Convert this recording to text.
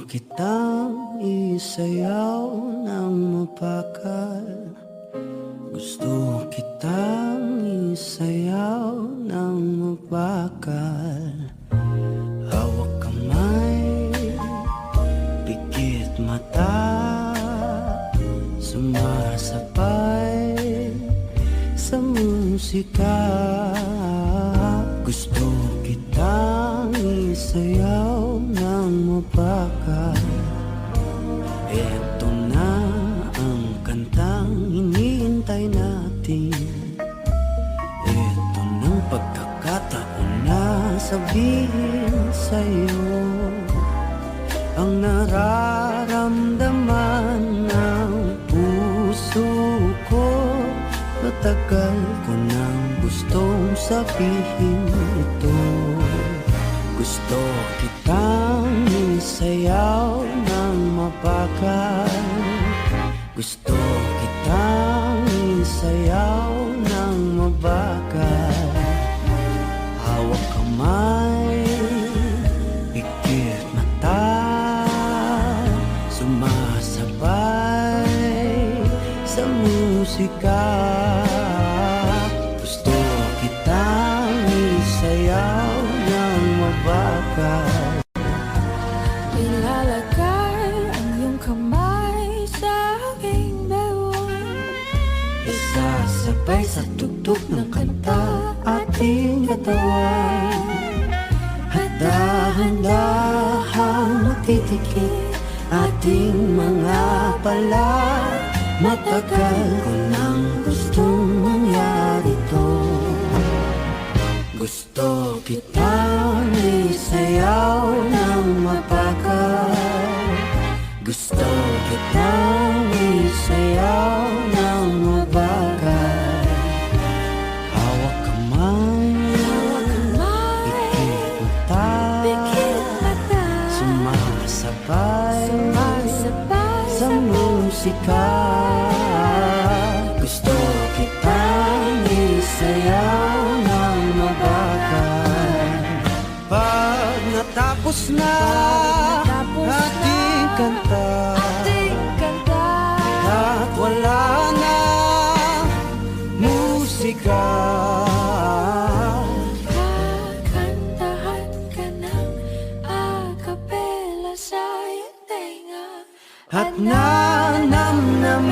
kitang isayaw ng mapakal. Gusto kitang isayaw ng mapakal. Hawak kamay, pikit mata, sumasabay sa musika. Gusto kitang isayaw ng mapakal. Eto na ang kantang hinihintay natin. Eto ng pagkakataon na sabihin sa'yo ang nararamdaman ng puso ko. Matagal ko nang gustong sabihin ito. Gusto kitang isayaw ng mapakal. Gusto kitang isayaw ng mabakal. Hawak kamay, pikit mata, sumasabay sa musika. Gusto kitang isayaw ng mabakal. Ilalagay ang iyong kamay sa aking bewang. Isasabay sa tugtog ng kanta ating katawan. At dahan-dahang matitikip ating mga pala. Matagal ko nang gustong mangyari to. Gusto kitang isayaw ng mapakal. Gusto kitang isayaw ng mabakal. Hawak kamay, pikit mata, sumasabay sa musika. Gusto kitang isayaw ng mabakal. Pag natapos na ating kanta, at wala na musika, kakantahan ka ng a-cappella sa iyong tenga. at nanamnamin